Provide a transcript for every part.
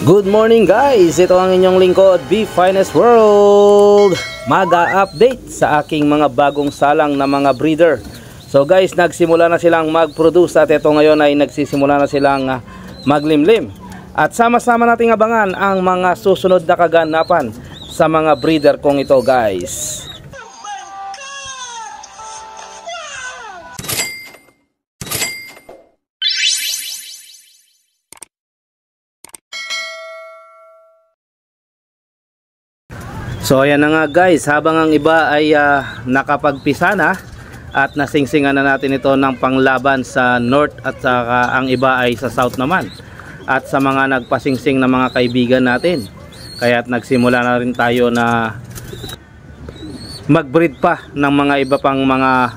Good morning guys! Ito ang inyong lingkod, B Finest World. Mag-update sa aking mga bagong salang na mga breeder. So guys, nagsimula na silang mag-produce at ito ngayon ay nagsisimula na silang maglimlim. At sama-sama nating abangan ang mga susunod na kaganapan sa mga breeder kong ito guys. So ayan na nga guys, habang ang iba ay nakapagpisa na at nasingsingan na natin ito ng panglaban sa north at saka ang iba ay sa south naman. At sa mga nagpasingsing na mga kaibigan natin, kaya't nagsimula na rin tayo na magbreed pa ng mga iba pang mga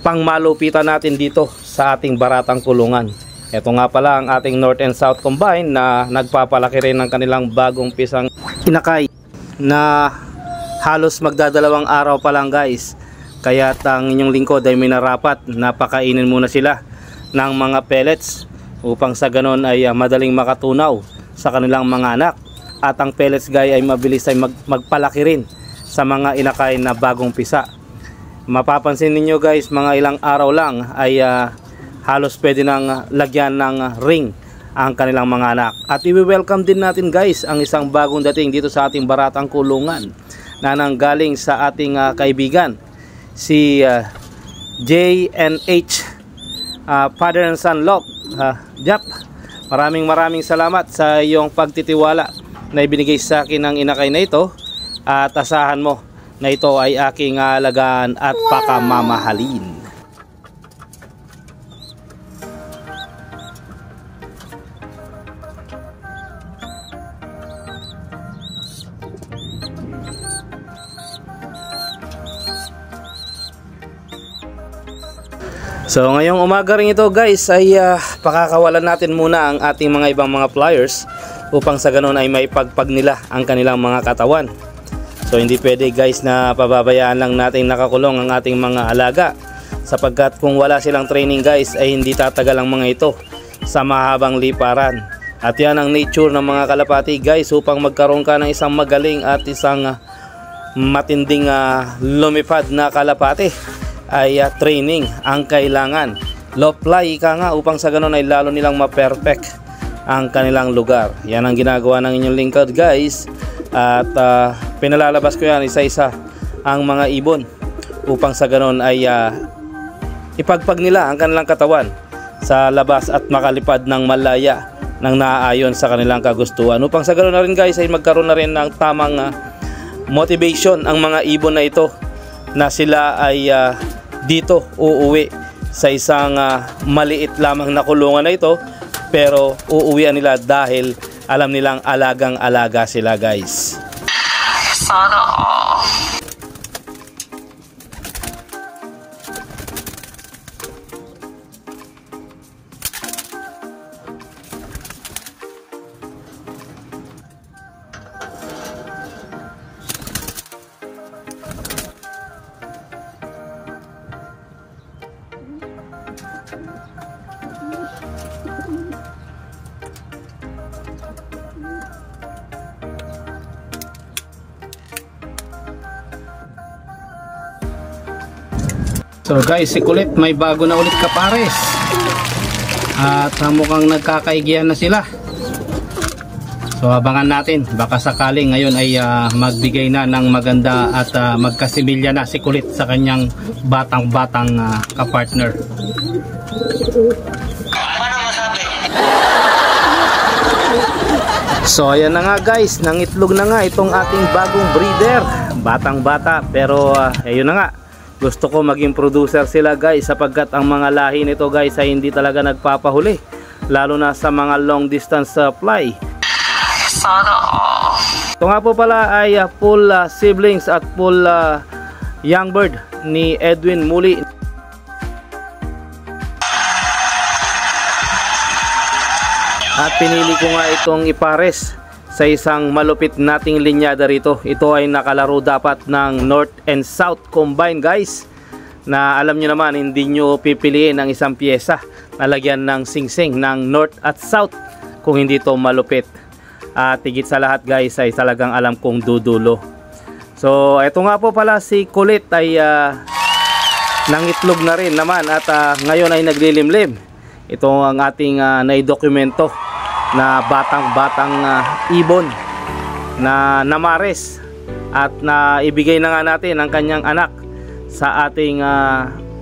pangmalupitan natin dito sa ating baratang kulungan. Ito nga pala ang ating north and south combine na nagpapalaki rin ng kanilang bagong pisang inakay na halos magdadalawang araw pa lang guys. Kaya ang inyong lingkod ay minarapat na pakainin muna sila ng mga pellets upang sa ganon ay madaling makatunaw sa kanilang mga anak. At ang pellets guys ay mabilis ay magpalaki rin sa mga inakay na bagong pisa. Mapapansin ninyo guys, mga ilang araw lang ay halos pwede nang lagyan ng ring ang kanilang mga anak. At i-welcome din natin guys ang isang bagong dating dito sa ating baratang kulungan na nanggaling sa ating kaibigan si JNH Father and Son Lock. Jap, maraming salamat sa iyong pagtitiwala na ibinigay sa akin ng inakay na ito, at asahan mo na ito ay aking alagaan at pakamamahalin. So ngayong umaga rin ito guys ay pakakawalan natin muna ang ating mga ibang mga pliers upang sa ganun ay maipagpag nila ang kanilang mga katawan. So hindi pwede guys na pababayaan lang natin nakakulong ang ating mga alaga, sapagkat kung wala silang training guys ay hindi tatagal ang mga ito sa mahabang liparan. At yan ang nature ng mga kalapati guys, upang magkaroon ka ng isang magaling at isang matinding lumipad na kalapati ay training ang kailangan. Low fly ka nga upang sa ganun ay lalo nilang ma-perfect ang kanilang lugar. Yan ang ginagawa ng inyong lingkod guys. At pinalalabas ko yan isa-isa ang mga ibon upang sa ganun ay ipagpag nila ang kanilang katawan sa labas at makalipad ng malaya ng naaayon sa kanilang kagustuhan, upang sa ganun na rin guys ay magkaroon na rin ng tamang motivation ang mga ibon na ito na sila ay dito uuwi sa isang maliit lamang na kulungan na ito, pero uuwian nila dahil alam nilang alagang-alaga sila guys. Sana all. So guys, si Kulit may bago na ulit kapares. At mukhang nagkakaigihan na sila. So abangan natin, baka sakaling ngayon ay magbigay na ng maganda at magkasimilya na si Kulit sa kanyang batang-batang kapartner. So ayan na nga guys, nangitlog na nga itong ating bagong breeder. Batang-bata pero ayun na nga, gusto ko maging producer sila guys, sapagkat ang mga lahi nito guys ay hindi talaga nagpapahuli, lalo na sa mga long distance fly. Sana all. Ito nga po pala ay full siblings at full young bird ni Edwin Muli. At pinili ko nga itong ipares sa isang malupit nating linyada rito. Ito ay nakalaro dapat ng North and South combine guys, na alam nyo naman hindi nyo pipiliin ang isang pyesa na lagyan ng singsing ng North at South kung hindi to malupit. At higit sa lahat guys ay talagang alam kong dudulo. So ito nga po pala si Kulit ay nangitlog na rin naman at ngayon ay naglilimlim. Ito ang ating naidokumento na batang ibon na namares at na ibigay na nga natin ang kanyang anak sa ating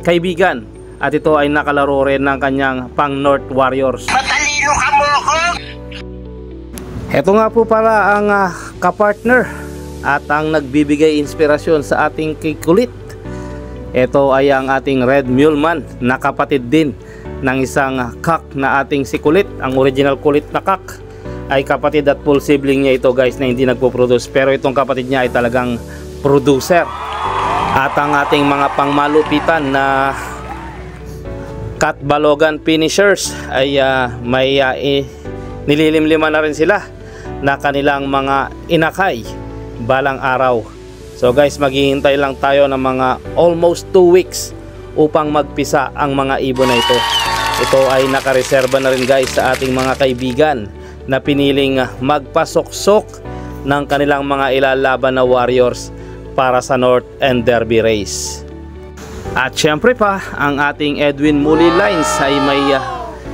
kaibigan, at ito ay nakalaro rin ng kanyang pang North Warriors. Matalino ka mo ako! Ito nga po pala ang kapartner at ang nagbibigay inspirasyon sa ating Kulit. Ito ay ang ating Red Muleman na kapatid din ng isang kak na ating si Kulit. Ang original Kulit na kak ay kapatid at full sibling niya ito guys, na hindi nagpo-produce, pero itong kapatid niya ay talagang producer. At ang ating mga pangmalupitan na cat balogan finishers ay may nililimliman na rin sila na kanilang mga inakay balang araw. So guys, maghihintay lang tayo ng mga almost 2 weeks upang magpisa ang mga ibon na ito. Ito ay nakareserba na rin guys sa ating mga kaibigan na piniling magpasoksok ng kanilang mga ilalaban na warriors para sa North and Derby race. At syempre pa, ang ating Edwin Muli Lines ay may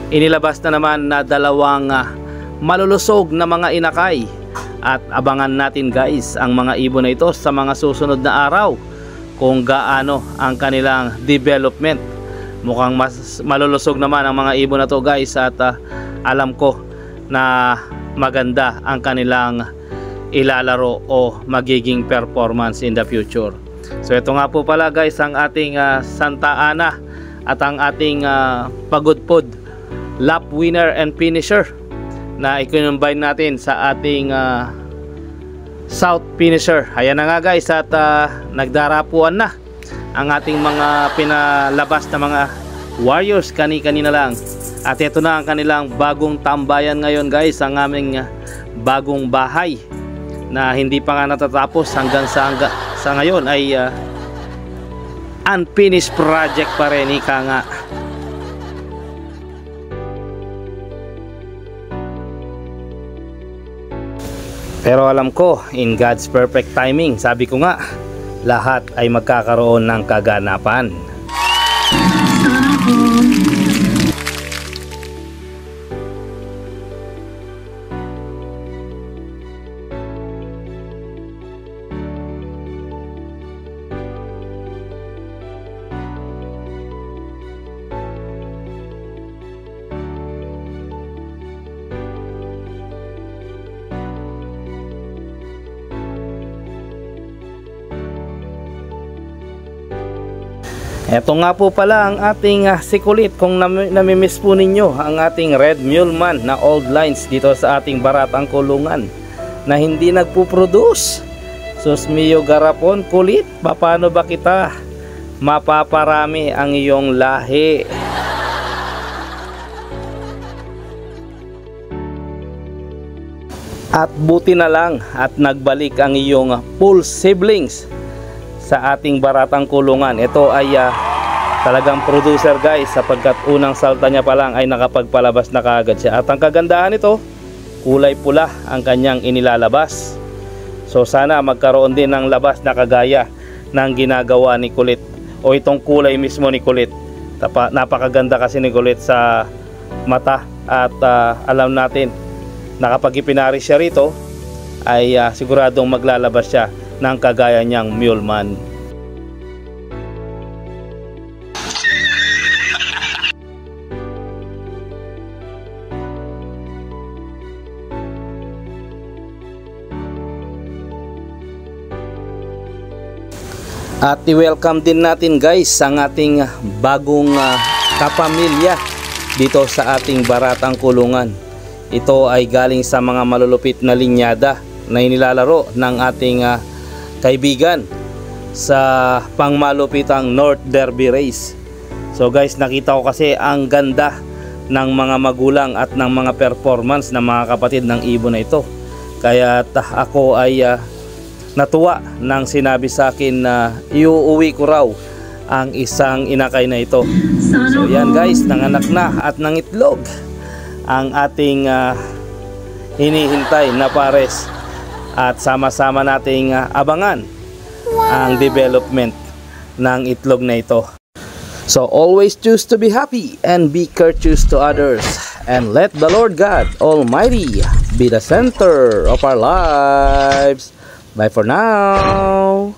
inilabas na naman na dalawang malulusog na mga inakay. At abangan natin guys ang mga ibon na ito sa mga susunod na araw kung gaano ang kanilang development. Mukhang mas malulusog naman ang mga ibon na to guys, at alam ko na maganda ang kanilang ilalaro o magiging performance in the future. So ito nga po pala guys ang ating Santa Ana at ang ating pagudpod lap winner and finisher na i-combine natin sa ating South finisher. Ayan na nga guys, at nagdarapuan na ang ating mga pinalabas na mga warriors kani-kanina lang. At ito na ang kanilang bagong tambayan ngayon guys, ang aming bagong bahay na hindi pa nga natatapos hanggang sa ngayon ay unfinished project pa rin, ika nga. Pero alam ko, in God's perfect timing, sabi ko nga, lahat ay magkakaroon ng kaganapan. Ito nga po pala ang ating si Kulit. Kung namimiss po ninyo ang ating Red Muleman na old lines dito sa ating baratang kulungan na hindi nagpo-produce. Sus mio garapon Kulit, paano ba kita mapaparami ang iyong lahi? At buti na lang at nagbalik ang iyong full siblings sa ating baratang kulungan. Ito ay talagang producer guys, sapagkat unang salta niya pa lang ay nakapagpalabas na kaagad siya. At ang kagandahan nito, kulay pula ang kanyang inilalabas. So sana magkaroon din ng labas na kagaya ng ginagawa ni Kulit, o itong kulay mismo ni Kulit. Napakaganda kasi ni Kulit sa mata, at alam natin na kapag ipinari siya rito ay siguradong maglalabas siya ng kagaya niyang Muleman. At i-welcome din natin guys ang ating bagong kapamilya dito sa ating baratang kulungan. Ito ay galing sa mga malulupit na linyada na inilalaro ng ating kaibigan sa pangmalupitang North Derby race. So guys, nakita ko kasi ang ganda ng mga magulang at ng mga performance ng mga kapatid ng ibon na ito. Kaya ako ay natuwa nang sinabi sa akin na iuuwi ko raw ang isang inakay na ito. So yan guys, nanganak na at nangitlog ang ating hinihintay na pares at sama-sama nating abangan ang development ng itlog na ito. So always choose to be happy and be courteous to others, and let the Lord God Almighty be the center of our lives. Bye for now.